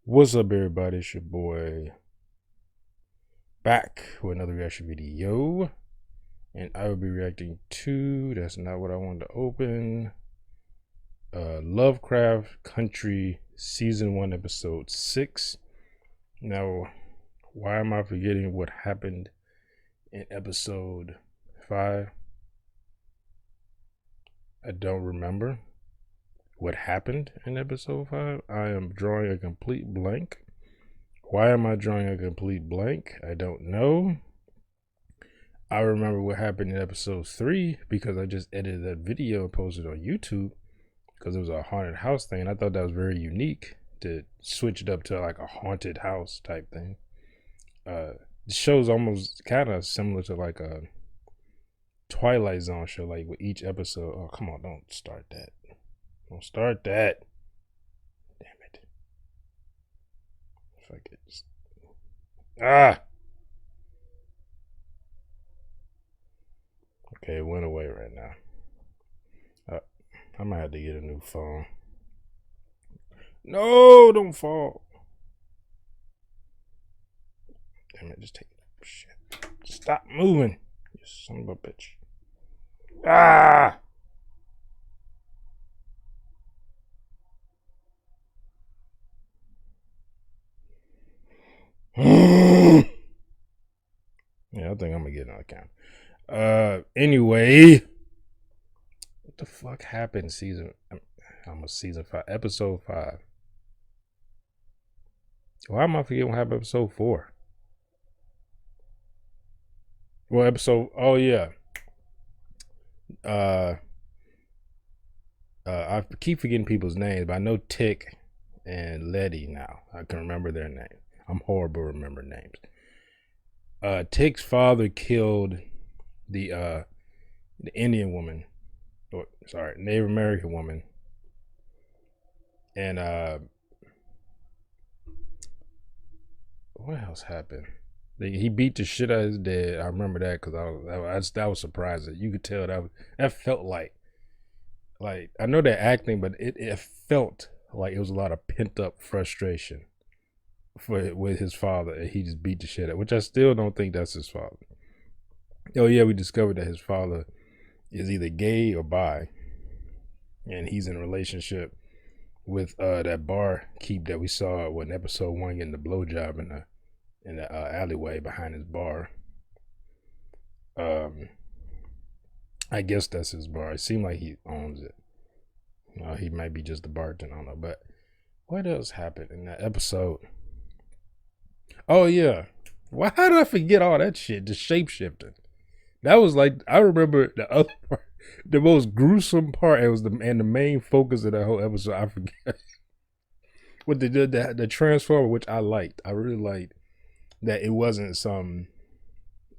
What's up, everybody? It's your boy back with another reaction video, and I will be reacting to that's not what I wanted to open. Lovecraft Country Season 1, Episode 6. Now, why am I forgetting what happened in Episode 5? I don't remember what happened in Episode 5. I am drawing a complete blank. Why am I drawing a complete blank? I don't know. I remember what happened in episode 3 because I just edited that video and posted it on YouTube because it was a haunted house thing. And I thought that was very unique to switch it up to like a haunted house type thing. The show's almost kind of similar to like a Twilight Zone show, like with each episode. Oh, come on, don't start that. Don't start that. Damn it. If I could just. Ah! Okay, it went away right now. I might have to get a new phone. No, don't fall. Damn it, just take it. Shit. Stop moving. You son of a bitch. Ah! Yeah, I think I'm gonna get another count. Anyway. What the fuck happened almost season 5, episode 5. Why am I forgetting what happened episode 4? Well, oh yeah. I keep forgetting people's names, but I know Tick and Letty now. I can remember their names. I'm horrible remembering names. Tick's father killed the Indian woman, or sorry, Native American woman, and what else happened? He beat the shit out of his dad. I remember that because I was surprised that you could tell that felt like I know they're acting, but it felt like it was a lot of pent up frustration with his father, and he just beat the shit out, which I still don't think that's his father. Oh yeah, we discovered that his father is either gay or bi, and he's in a relationship with that bar keep that we saw in episode 1 getting the blowjob in the alleyway behind his bar. I guess that's his bar. It seemed like he owns it. He might be just the bartender. I don't know. But what else happened in that episode? Oh yeah, why did I forget all that shit? The shapeshifting. That was like I remember the other part, the most gruesome part. It was the main focus of that whole episode. I forget what they did. The transformer, which I liked. I really liked that it wasn't some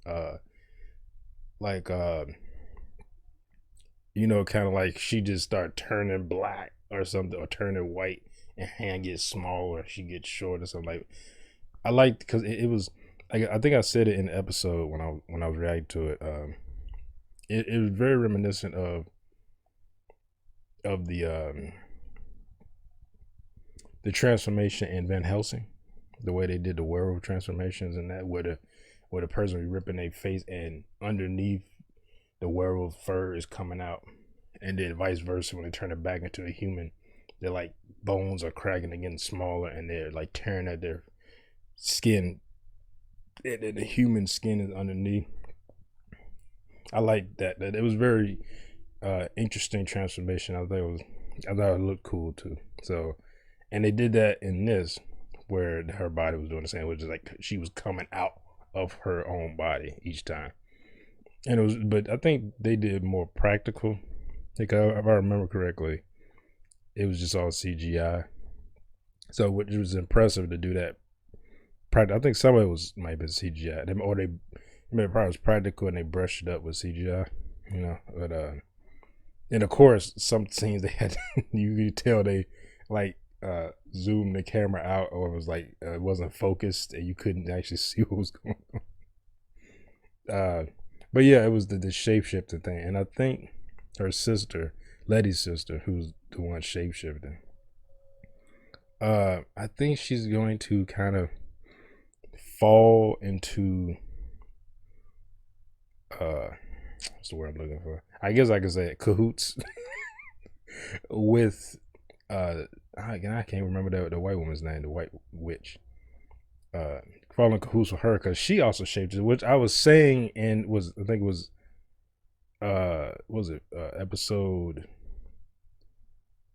uh like kind of like she just start turning black or something, or turning white, and hand gets smaller, she gets short or something. Like I liked because it was. I think I said it in the episode when I was reacting to it. It was very reminiscent of the transformation in Van Helsing, the way they did the werewolf transformations, and that where the person be ripping their face and underneath the werewolf fur is coming out, and then vice versa when they turn it back into a human, their like bones are cracking and getting smaller, and they're like tearing at their skin, and the human skin is underneath. I like that. That it was very interesting transformation. I thought it looked cool too. So, and they did that in this where her body was doing the same, which is like she was coming out of her own body each time. And it was, but I think they did more practical. Like if I remember correctly, it was just all CGI. So which was impressive to do that. I think some of it might have been CGI, or they probably was practical and they brushed it up with CGI. But and of course some scenes they had you could tell they like zoomed the camera out, or it was like it wasn't focused and you couldn't actually see what was going on. But yeah, it was the shapeshifting thing, and I think her sister, Letty's sister, who's the one shapeshifting, I think she's going to kind of fall into what's the word I'm looking for? I guess I could say it, cahoots with I can't remember the white woman's name, the white witch. Fall in cahoots with her because she also shaped it, which I was saying and was I think it was episode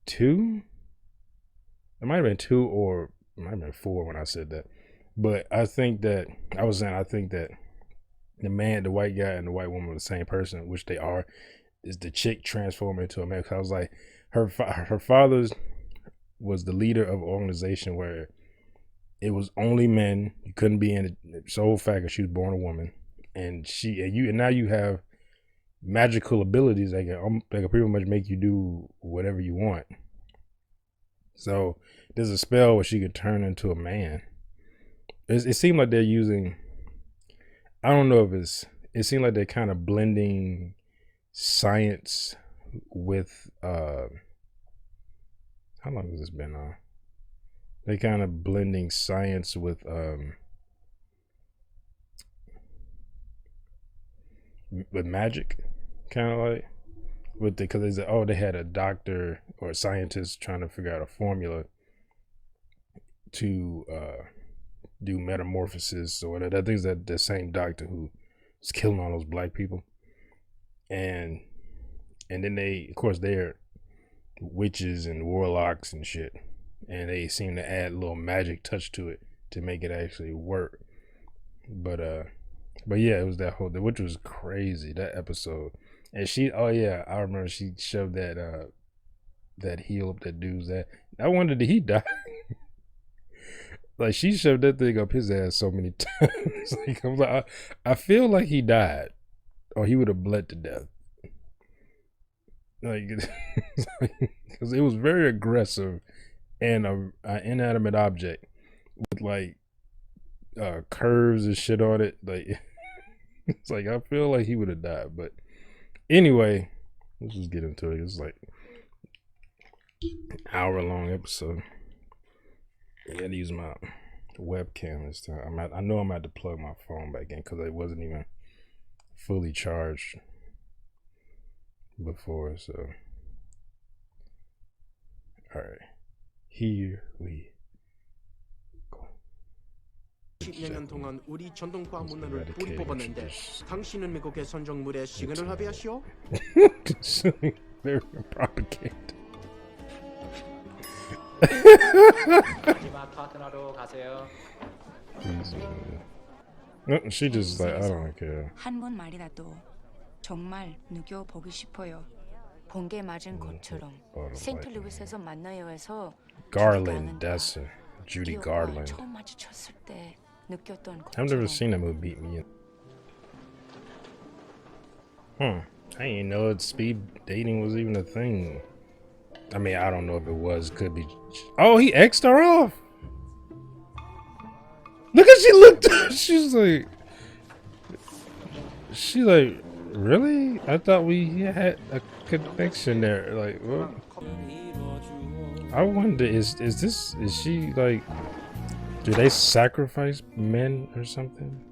2? It might have been 2 or it might have been 4 when I said that. But I think that I was saying I think that the white guy and the white woman are the same person, which they are. Is the chick transformed into a man? I was like, her father's was the leader of an organization where it was only men. You couldn't be in it. Sole fact that she was born a woman, and now you have magical abilities that can pretty much make you do whatever you want. So there's a spell where she could turn into a man. It seemed like they're using. I don't know if it seemed like they're kind of blending science with how long has this been on? They kind of blending science with magic, kind of like with because they said they had a doctor or a scientist trying to figure out a formula to do metamorphosis or whatever. I think that the same doctor who was killing all those black people, and then they, of course, they're witches and warlocks and shit, and they seem to add a little magic touch to it to make it actually work. But yeah, it was that whole, which was crazy, that episode. And I remember she shoved that heel up that dude's ass. I wondered, did he die? Like, she shoved that thing up his ass so many times. Like, I was like, I feel like he died, or he would have bled to death. Like, because it was very aggressive and an inanimate object with like curves and shit on it. Like, it's like I feel like he would have died. But anyway, let's just get into it. It's like an hour-long episode. I gotta use my webcam this time. I know I'm gonna have to plug my phone back in because it wasn't even fully charged before. So, all right, here we go. 10여 년 동안 우리 전통과 문화를 뿌리 뽑았는데 당신은 미국의 선정물에 시간을 합의하시오? Very propaganda. 마지막 파트너로 가세요. No, she just like, I don't care. 한 번 말이라도 정말 누겨 보고 싶어요. 번개 맞은 것처럼 세인트루이스에서 만나요 해서 Garland, that's her. Judy Garland. 처음 마주쳤을 때 느꼈던 I've never 것처럼 seen that movie beat me in. I didn't know that speed dating was even a thing. I mean, I don't know if it was. Could be. Oh, he X'd her off. Look at she looked. She's like. She like, really? I thought we had a connection there. Like, what? I wonder, is she like? Do they sacrifice men or something?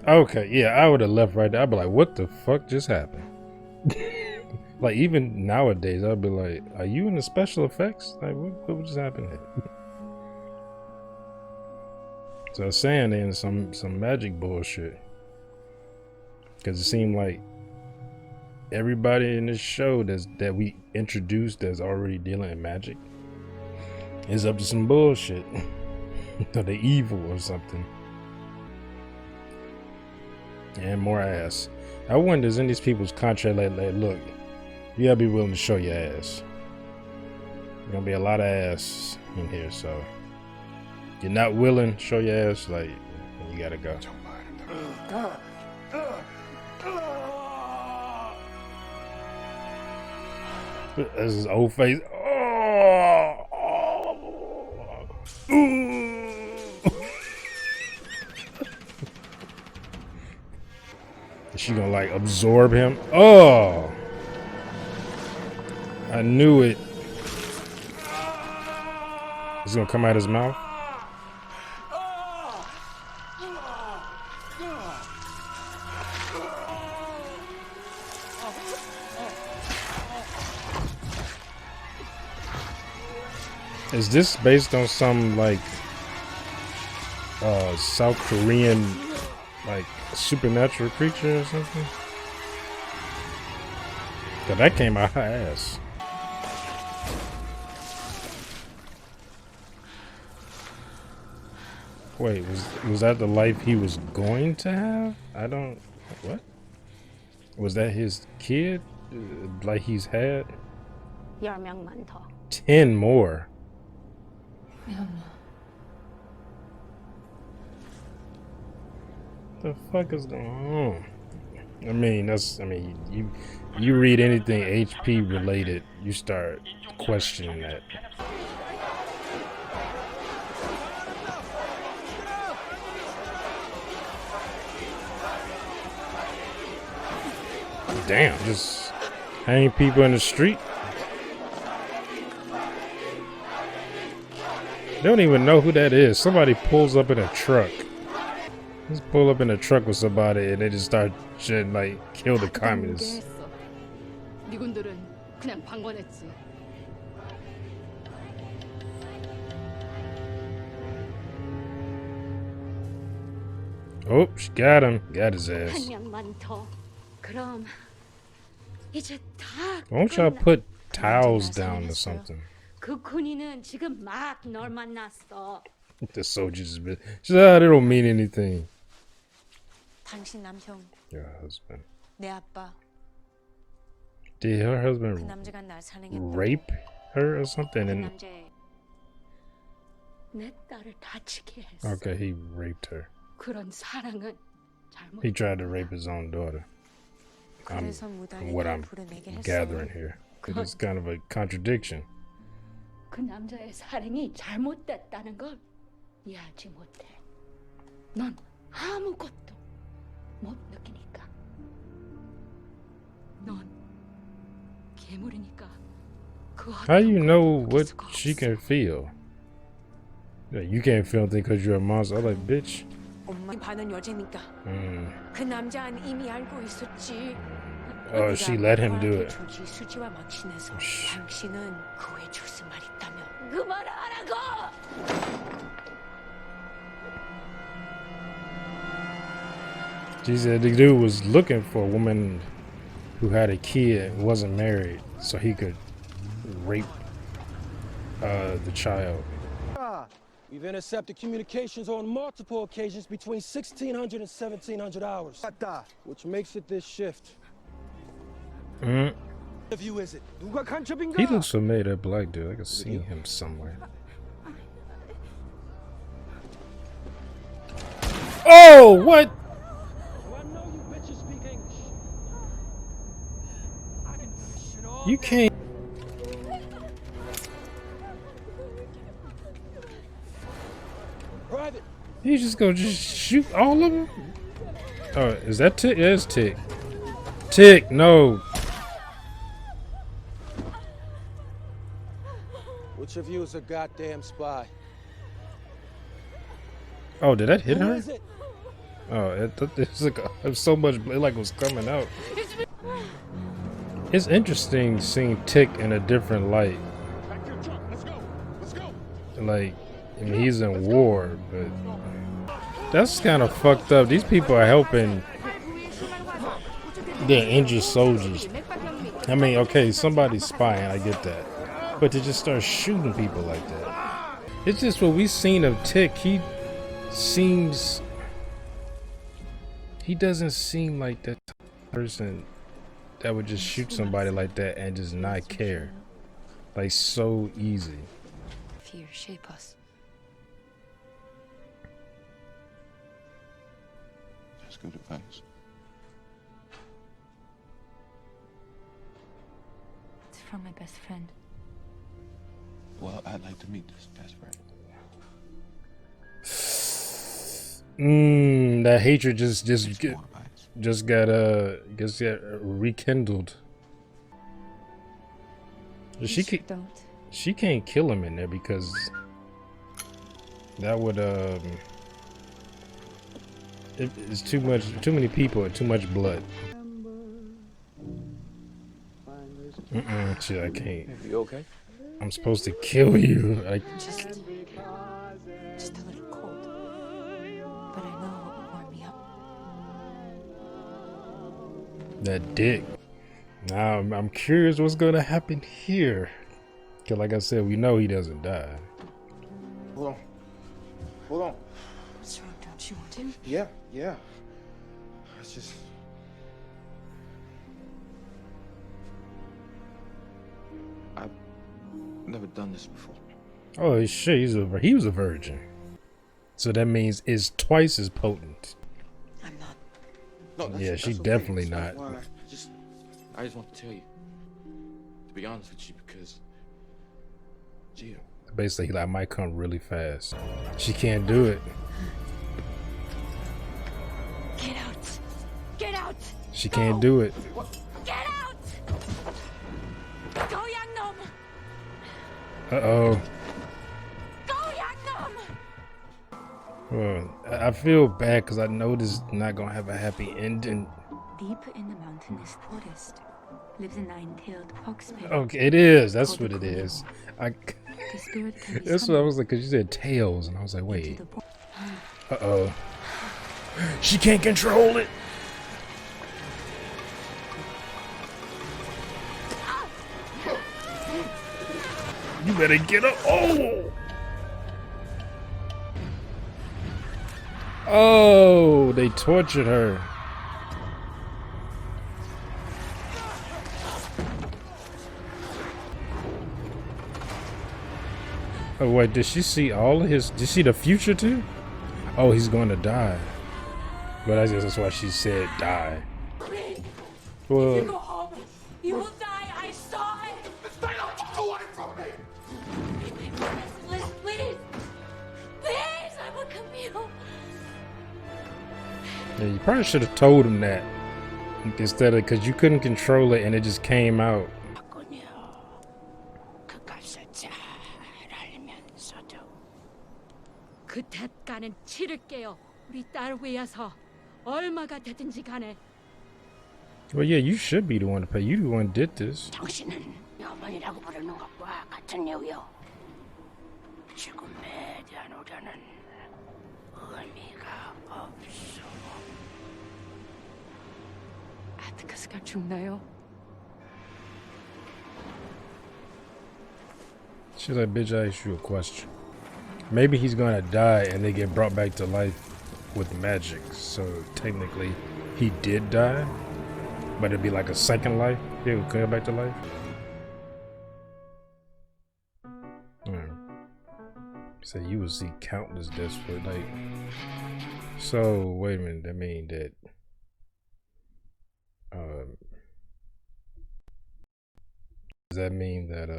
Okay, yeah, I would have left right there. I'd be like, what the fuck just happened? Like, even nowadays, I'd be like, are you in the special effects? Like, what just happened here? So I was saying they in some magic bullshit. Because it seemed like everybody in this show that we introduced that's already dealing in magic is up to some bullshit. Or they evil or something. And more ass. I wonder, is in these people's contract like, look, you gotta be willing to show your ass. There's gonna be a lot of ass in here, so you're not willing to show your ass, like, you gotta go. This is old face. She gonna like absorb him. Oh, I knew it. It's gonna come out his mouth. Is this based on some like South Korean like supernatural creature or something? Cause that came out her ass. Wait, was that the life he was going to have? I don't. What? Was that his kid? Like he's had 10명만 더. 10 more. The fuck is going on? I mean, you read anything HP related, you start questioning that. Damn, just hanging people in the street. They don't even know who that is. Somebody pulls up in a truck. Just pull up in a truck with somebody and they just start shit like kill the communists. 미군들은 그냥 방관했지. Oh, she got him. Got his ass. 한 명만 더. 그럼 이제 다. Why don't y'all put towels down or something? 그 군인은 지금 막 널 만났어. The soldiers, they don't mean anything. 당신 남편, Your husband. 내 아빠. Did her 그 husband 남자가 날 사랑했다고. rape her or something? 그 And 남자의 내 딸을 다치게 했어. okay, he raped her. 그런 사랑은 잘못. He tried to rape his own daughter. 그래서 무단히 What 날 I'm 부르내게 했어. gathering here. It's kind of a contradiction. 그 남자의 살인이 잘못됐다는 걸 이해하지 못해. 넌 아무것도 못 느끼니까. 넌 괴물이니까. 그 How do you know 어떤 what 것도 느낄 she 수가 can 없어. feel? Yeah, you can't feel anything because you're a monster. I'm like, bitch. 엄마 반은 여자니까. 그 남자는 이미 알고 있었지. Oh, she let him do it. 조지 수지와 망신해서 Shh. 당신은 그 후에 줄수 말 있다며. 그 말을 하라고! She said the dude was looking for a woman who had a kid and wasn't married so he could rape the child. We've intercepted communications on multiple occasions between 1600 and 1700 hours, which makes it this shift. Mm. What view is it? 누가 간첩인가? He looks familiar, that black dude. I can see him somewhere. Oh, what? Oh, I know you bitches speak English. I can do this shit all You day. can't. Private. You just gonna just shoot all of them? Oh, is that Tick? Yeah, it's Tick. Tick, no. Which of you is a goddamn spy? Oh, did that hit Who her? is it? Oh, it's like so much blood like it was coming out. It's interesting seeing Tick in a different light. Back to your truck. Let's go. Let's go. Like, I mean, he's in war, but that's kind of fucked up. These people are helping their injured soldiers. I mean, okay, somebody's spying, I get that. But to just start shooting people like that. It's just what we've seen of Tick. He doesn't seem like that person that would just shoot somebody like that and just not care. Like, so easy. Fear shape us. That's good advice. It's from my best friend. Well, I'd like to meet this best friend. That hatred just It's more advice. just got rekindled. She can't kill him in there because that would it's too many people and too much blood. Shit, I can't. You okay? I'm supposed to kill you. Like, Just a little cold, but I know what will warm me up. that dick. Now I'm curious what's gonna happen here. Cause like I said, we know he doesn't die. Hold on. Hold on. What's wrong? Don't you want him? Yeah. It's just... I've never done this before. Oh shit, he was a virgin. So that means it's twice as potent. I'm not. No, Yeah, that's she okay. definitely That's not. fine. I just want to tell you, to be honest with you, because Gia. Basically, I might come really fast. She can't do it. Get out! Get out! She can't do it. Get out! Go, young gnome! Uh-oh. Go, young gnome! Well, I feel bad because I know this is not gonna have a happy ending. Deep in the mountainous forest lives a nine-tailed fox spirit. Okay, it is. That's what it is. The spirit can be That's what I was like, because you said tails, and I was like, wait. Uh-oh. She can't control it. You better get up. Oh! Oh, they tortured her. Oh wait, did she see all of his? Did she see the future too? Oh, he's going to die. But I guess that's why she said die. Well, Go home. You will die. I saw it. Stay the fuck away from me! Listen, please. Please, I will come you. yeah, you probably should have told him that instead of, because you couldn't control it and it just came out. 그 대가는 치를게요. 우리 딸 위해서 얼마가 되든지 간에. Well, yeah, you should be the one to pay. You the one who did this. 당신은 어머니라고 부르는 것과 같은 이유요. 죽음에 대한 우려는 의미가 없어. 아트카스가 죽나요? She's like, bitch, I asked you a question. Maybe he's gonna die and they get brought back to life with magic. So technically, he did die, but it'd be like a second life. He would come back to life. So you will see countless deaths for like. So wait a minute. That mean that. Does that mean that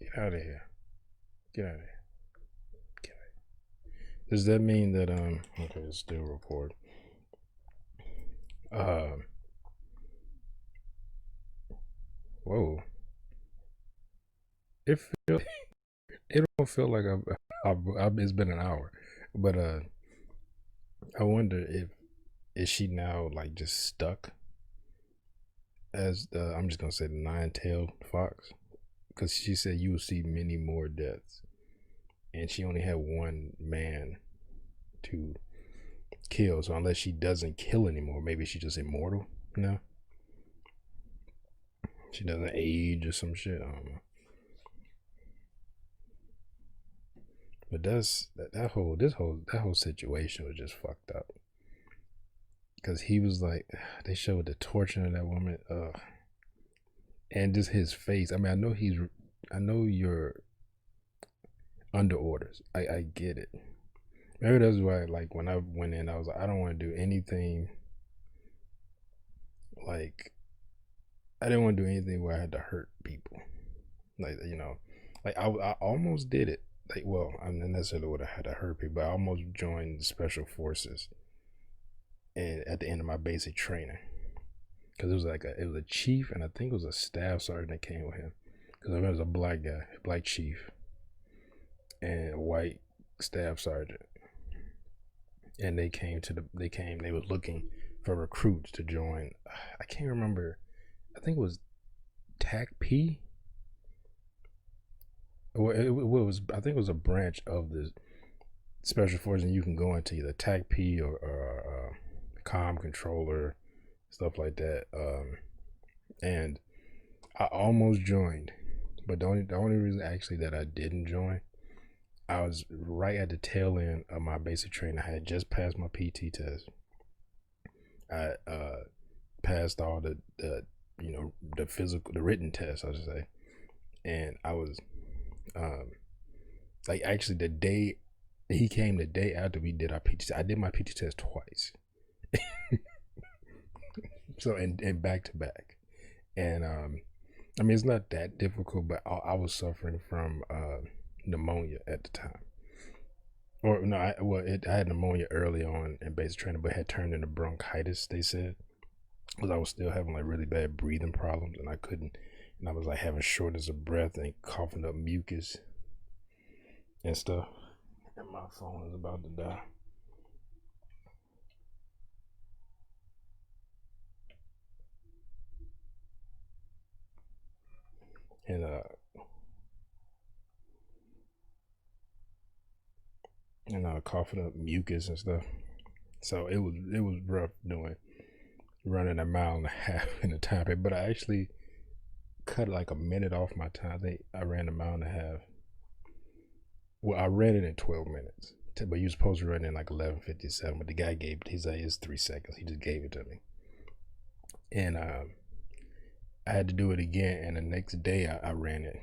Get out of here. Get out of here. Get out of here. Does that mean that okay, it's still record. Whoa. It don't feel like it's been an hour. But I wonder is she now like just stuck as I'm just gonna say the nine-tailed fox? Because she said you will see many more deaths, and she only had one man to kill. So unless she doesn't kill anymore, maybe she's just immortal now. She doesn't age or some shit. I don't know. But that whole situation was just fucked up. Because he was like, they showed the torture of that woman. And just his face. I mean, I know you're under orders. I get it. Maybe that's why, like, when I went in, I was like, I don't want to do anything. Like, I didn't want to do anything where I had to hurt people. Like, you know, Like I almost did it. Like, well, I didn't necessarily would have had to hurt people, but I almost joined the special forces, and at the end of my basic training, because it was a chief, and I think it was a staff sergeant that came with him, because there was a black guy, black chief, and a white staff sergeant, and they were looking for recruits to join. I can't remember. I think it was TAC P. Well, it was. I think it was a branch of the special forces, and you can go into either TAC P or comm controller, stuff like that. And I almost joined, but the only reason actually that I didn't join, I was right at the tail end of my basic training. I had just passed my PT test. I passed all the written test, I should say, and I was like, actually the day he came, the day after we did our PT test, I did my PT test twice. So and back to back, and I mean, it's not that difficult, but I was suffering from pneumonia at the time, or no, I had pneumonia early on in basic training, but had turned into bronchitis. They said, because I was still having like really bad breathing problems, and I was like having shortness of breath and coughing up mucus and stuff. And my phone is about to die. And coughing up mucus and stuff. So it was rough running a mile and a half in a time period, but I actually cut like a minute off my time. I think I ran a mile and a half. Well, I ran it in 12 minutes, but you were supposed to run in like 11:57. But the guy he's like, it's 3 seconds. He just gave it to me, and I had to do it again. And the next day, I ran it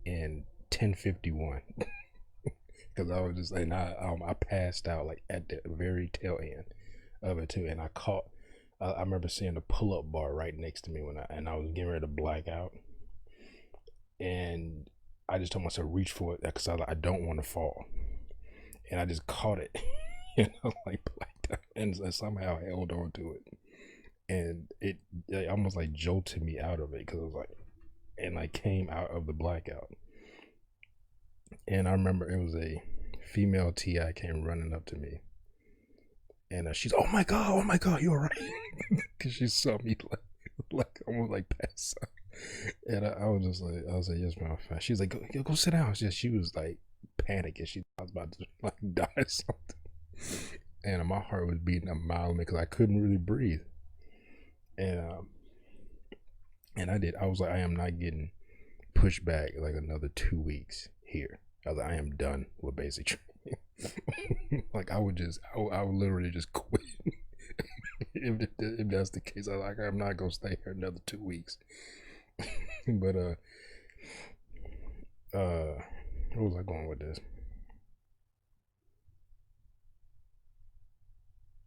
in 10:51 because I was just like, I passed out like at the very tail end of it too, and I remember seeing the pull-up bar right next to me I was getting ready to black out, and I just told myself reach for it because I don't want to fall, and I just caught it, like blacked out, and somehow held on to it, and it almost like jolted me out of it because it was like, and I came out of the blackout, and I remember it was a female TI came running up to me. And she's, oh my god, you're right, because she saw me like almost like pass out, and I was like, yes, ma'am, fine. She's like, go sit down. She was like panicking. She thought I was about to like die or something, and my heart was beating a mile a minute because I couldn't really breathe, and I was like, I am not getting pushed back like another 2 weeks here. I was like, I am done with basic training. Like I would literally just quit if that's the case. I was like, I'm not gonna stay here another 2 weeks. But where was I going with this?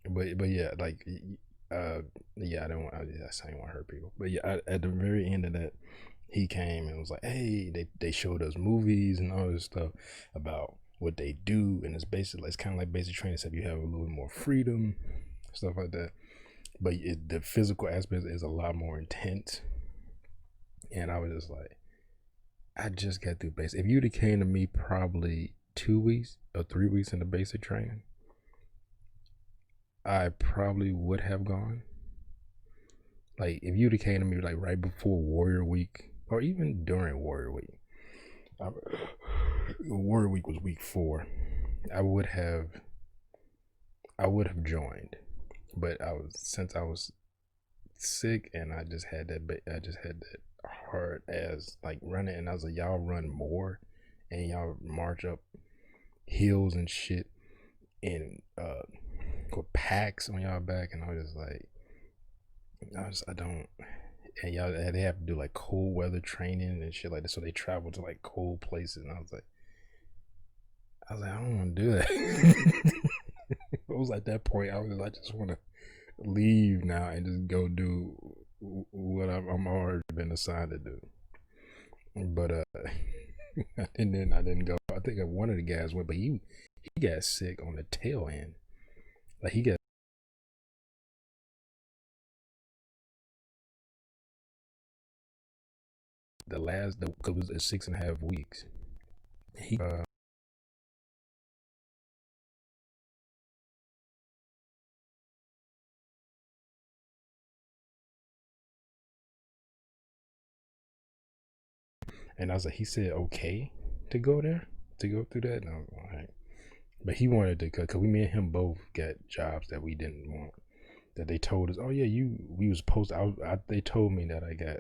But yeah, like yeah, I didn't want to hurt people. But yeah, at the very end of that, he came and was like, hey, they showed us movies and all this stuff about what they do, and it's kind of like basic training, except you have a little more freedom, stuff like that. But the physical aspect is a lot more intense. And I was just like, I just got through basic. If you'd have came to me probably 2 weeks or 3 weeks into basic training, I probably would have gone. Like if you'd have came to me like right before Warrior Week, or even during Warrior Week, Warrior Week was week 4. I would have joined, but since I was sick and I just had that hard ass like running, and I was like, y'all run more and y'all march up hills and shit and with packs on y'all back, and I was just like, I don't. And y'all, they have to do like cold weather training and shit like that, so they travel to like cold places, and I was like, I don't want to do that. It was at that point I just want to leave now and just go do what I'm already been assigned to do. But And then I didn't go. I think one of the guys went, but he got sick on the tail end. Like he got because it was 6.5 weeks. He and I was like, he said okay to go there, to go through that. And I was like, all right. But he wanted to, cause me and him both got jobs that we didn't want. That they told us, oh yeah, we was supposed to, they told me that I got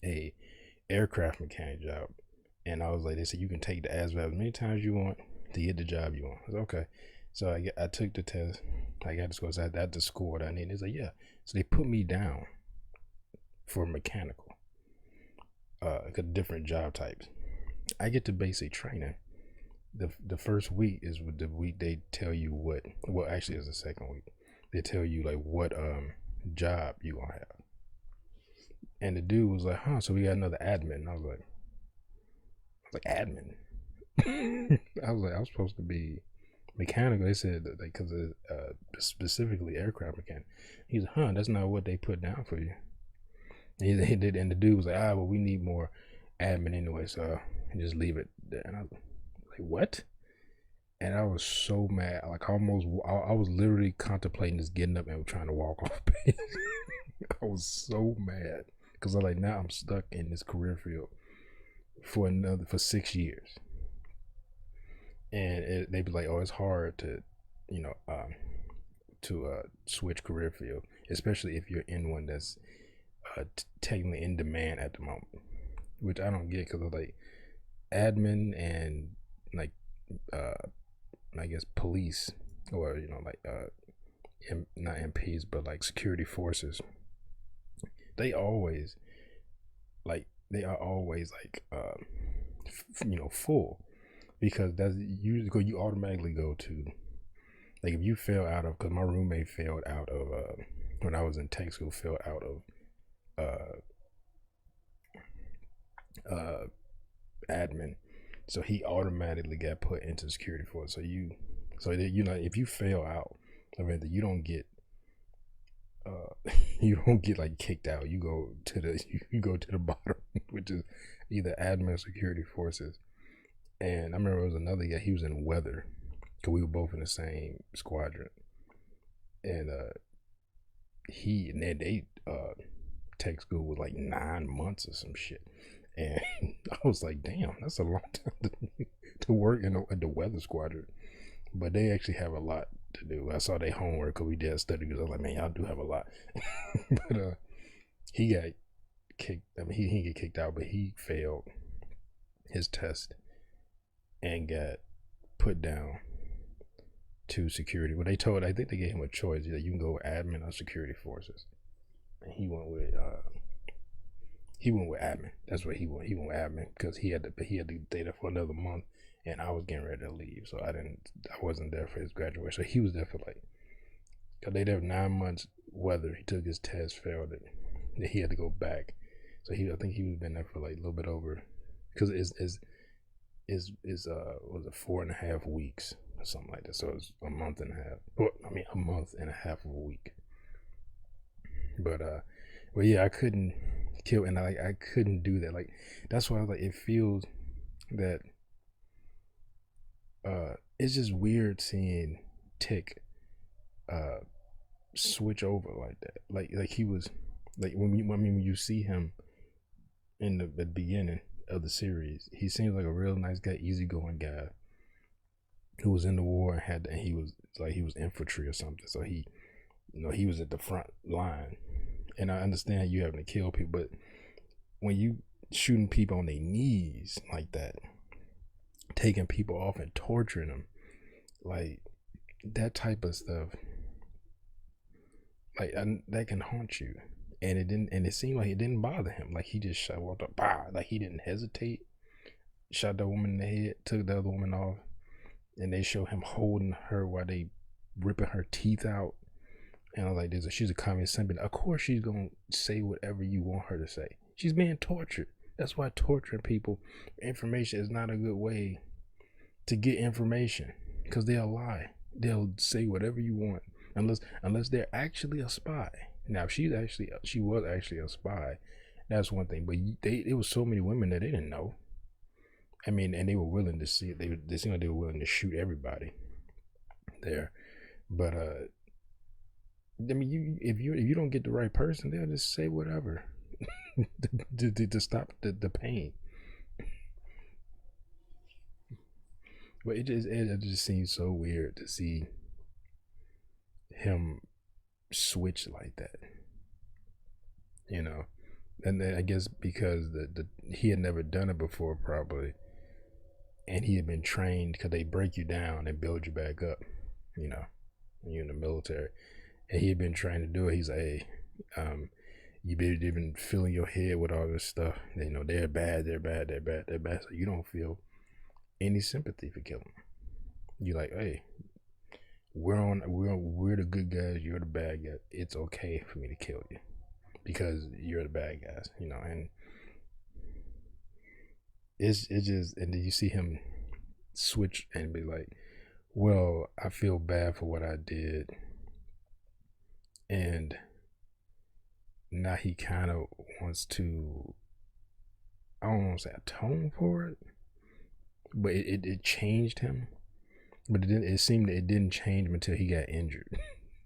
a aircraft mechanic job. And I was like, they said you can take the ASVAB as many times you want to get the job you want. I was like, okay. So I took the test. I got the score. So I had the score that I needed. It's like, yeah. So they put me down for mechanical. Different job types. I get to basic training. The first week is the week they tell you what. Well, actually, it's the second week. They tell you like what job you gonna have. And the dude was like, huh? So we got another admin. And I was like, admin. I was supposed to be mechanical. They said that because of specifically aircraft mechanic. He's like, huh? That's not what they put down for you. He did, and the dude was like, well, we need more admin anyway, so just leave it there. And I was like, what? And I was so mad, like I was literally contemplating just getting up and trying to walk off base. I was so mad because I'm like, now I'm stuck in this career field for 6 years, and they'd be like, oh, it's hard to, switch career field, especially if you're in one that's technically in demand at the moment, which I don't get because of like admin and like I guess police or not MPs but like security forces. They are always full because that's you automatically go to, like, if you fail out of, because my roommate failed out of when I was in tech school, failed out of admin, so he automatically got put into security force. So if you fail out of it, you don't get like kicked out. You go to the bottom, which is either admin or security forces. And I remember there was another guy, he was in weather, because we were both in the same squadron, and they tech school was like 9 months or some shit. And I was like, damn, that's a long time to work in the weather squadron. But they actually have a lot to do. I saw their homework because we did study. Because I was like, man, y'all do have a lot. But he got kicked. I mean, he didn't get kicked out, but he failed his test and got put down to security. Well, I think they gave him a choice. You can go with admin or security forces. And he went with admin. That's what he went. He went with admin because he had to stay there for another month, and I was getting ready to leave, so I wasn't there for his graduation. So he was there for cause they there 9 months weather. He took his test, failed it, then he had to go back. So I think he was been there for like a little bit over, because was it 4.5 weeks or something like that. So it's a month and a half. Well, I mean, a month and a half of a week. But yeah, I couldn't kill, and I couldn't do that. Like, that's why I was like, it feels that it's just weird seeing Tick switch over like that. Like he was like when you see him in the beginning of the series, he seems like a real nice guy, easygoing guy who was in the war and he was infantry or something. So he was at the front line. And I understand you having to kill people, but when you shooting people on their knees like that, taking people off and torturing them, like that type of stuff, like that can haunt you. And it seemed like it didn't bother him. Like he just walked up, like he didn't hesitate, shot the woman in the head, took the other woman off, and they show him holding her while they ripping her teeth out. And I was like, she's a communist symbol. Of course she's gonna say whatever you want her to say. She's being tortured. That's why torturing people for information is not a good way to get information, because they'll lie. They'll say whatever you want, unless they're actually a spy. Now, if she was actually a spy, that's one thing. But there was so many women that they didn't know. I mean, and they were willing to see it. They seemed like they were willing to shoot everybody there. But I mean, if you don't get the right person, they'll just say whatever to stop the pain. But it just seems so weird to see him switch like that, you know. And then I guess because he had never done it before, probably, and he had been trained, because they break you down and build you back up, you know, when you're in the military. And he had been trained to do it. He's like, hey, you've been filling your head with all this stuff. You know, they're bad. So you don't feel any sympathy for killing them. You're like, hey, we're the good guys, you're the bad guys. It's okay for me to kill you because you're the bad guys, you know. And it's just, and then you see him switch and be like, well, I feel bad for what I did, and now he kind of wants to, I don't want to say atone for it, but it changed him. But it seemed that it didn't change him until he got injured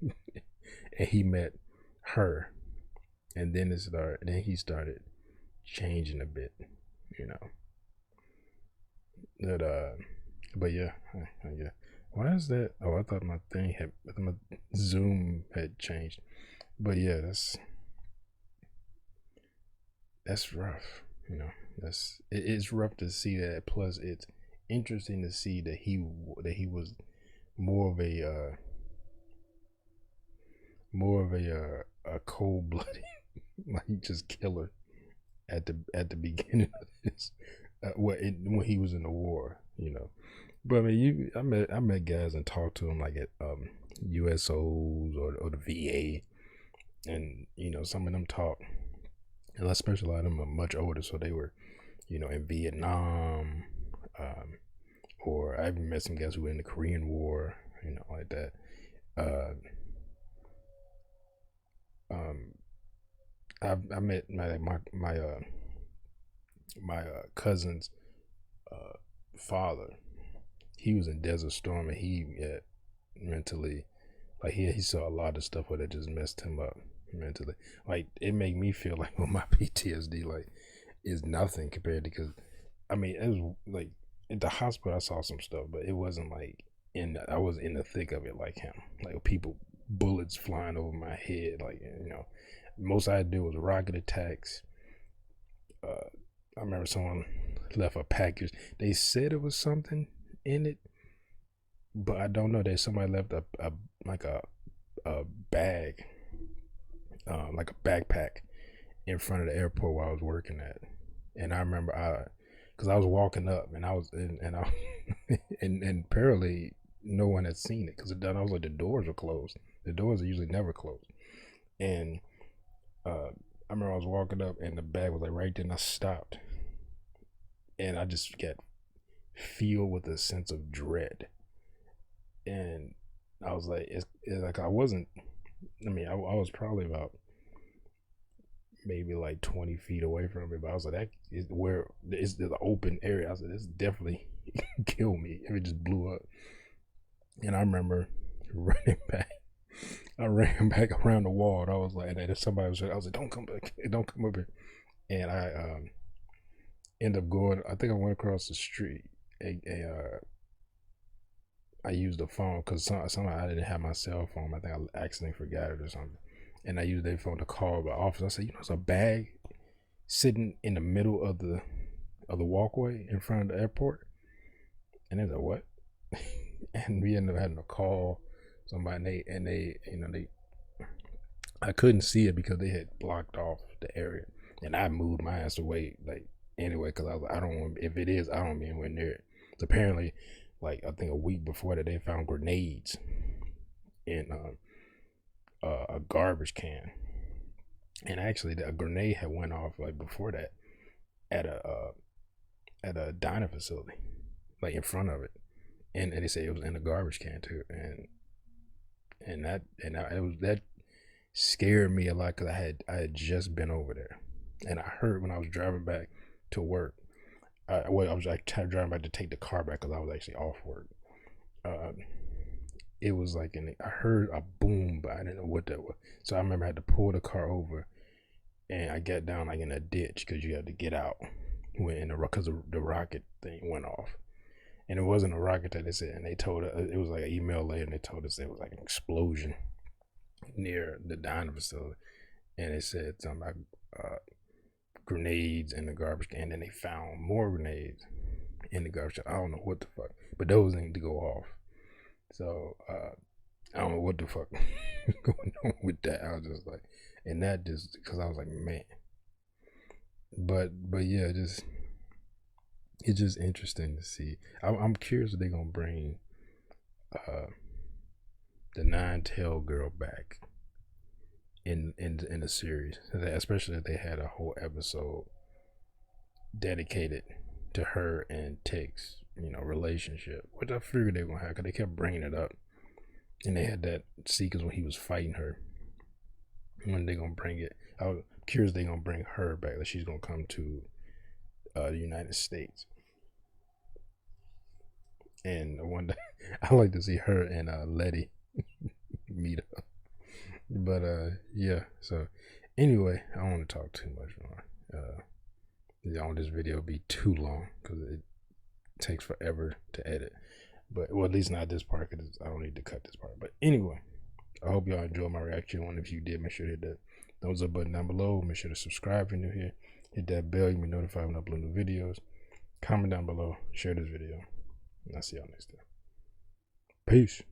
and he met her, and then he started changing a bit, you know. But yeah. Why is that? Oh, I thought my Zoom had changed. But yeah, that's rough, you know. It's rough to see that. Plus, it's interesting to see that he was more of a cold-blooded, like, just killer at the beginning of this, when he was in the war, you know. But I mean, I met guys and talked to them, like, at USOs or the VA, and you know, some of them talk, and especially a lot of them are much older, so they were, you know, in Vietnam, or I even met some guys who were in the Korean War, you know, like that. I met my cousin's father. He was in Desert Storm, and he mentally, like, he saw a lot of stuff where that just messed him up mentally. Like, it made me feel like, well, my PTSD, like, is nothing compared to, because I mean, it was like at the hospital I saw some stuff, but it wasn't like I was in the thick of it like him. Like, bullets flying over my head, like, you know. Most I did was rocket attacks. I remember someone left a package. They said it was something in it, but I don't know. That somebody left a bag, like a backpack, in front of the airport where I was working at. And I remember because I was walking up, and I was and apparently no one had seen it, because I was like, the doors were closed. The doors are usually never closed. And I remember I was walking up, and the bag was like right there, and I stopped, and I just got filled with a sense of dread. And I was like, it's like I wasn't. I mean, I was probably about maybe like 20 feet away from it, but I was like, that is where it's the open area. I was like, this definitely kill me if it just blew up. And I remember running back. I ran back around the wall, and I was like, and somebody was like, don't come back, don't come up here. And I ended up going, I think I went across the street, and I used the phone, because somehow I didn't have my cell phone. I think I accidentally forgot it or something. And I used their phone to call the office. I said, you know, there's a bag sitting in the middle of the walkway in front of the airport. And they was like, what? And we ended up having to call somebody, and they you know, I couldn't see it because they had blocked off the area, and I moved my ass away, like, anyway, because I was like, I don't want, if it is, I don't be anywhere near it. So apparently, like, I think a week before that, they found grenades in a garbage can, and actually a grenade had went off like before that, at a diner facility, like in front of it, and they say it was in a garbage can too, that scared me a lot because I had just been over there, and I heard when I was driving back to work. I was like driving back to take the car back because I was actually off work. It was like I heard a boom, but I didn't know what that was. So I remember I had to pull the car over, and I got down like in a ditch because you had to get out when because the rocket thing went off, and it wasn't a rocket that they said. And they told us it was like an email later, and they told us it was like an explosion near the diner facility, and it said something about grenades in the garbage can. And then they found more grenades in the garbage can. I don't know what the fuck, but those need to go off. So I don't know what the fuck going on with that. I was just like, and that just because I was like, man. But yeah, it's just interesting to see. I'm curious if they're gonna bring the Nine-Tailed Girl back in the series, especially if they had a whole episode dedicated to her and Tick's, relationship, which I figured they were gonna have because they kept bringing it up, and they had that sequence when he was fighting her. When they gonna bring it? I was curious they gonna bring her back. That she's gonna come to the United States. And one day, I like to see her and Letty meet up. But yeah. So anyway, I don't want to talk too much more. I don't want this video be too long because it takes forever to edit. But well, at least not this part because I don't need to cut this part. But anyway, I hope y'all enjoyed my reaction. And if you did, make sure to hit that thumbs up button down below. Make sure to subscribe if you're new here. Hit that bell. You can be notified when I upload new videos. Comment down below. Share this video. And I'll see y'all next time. Peace.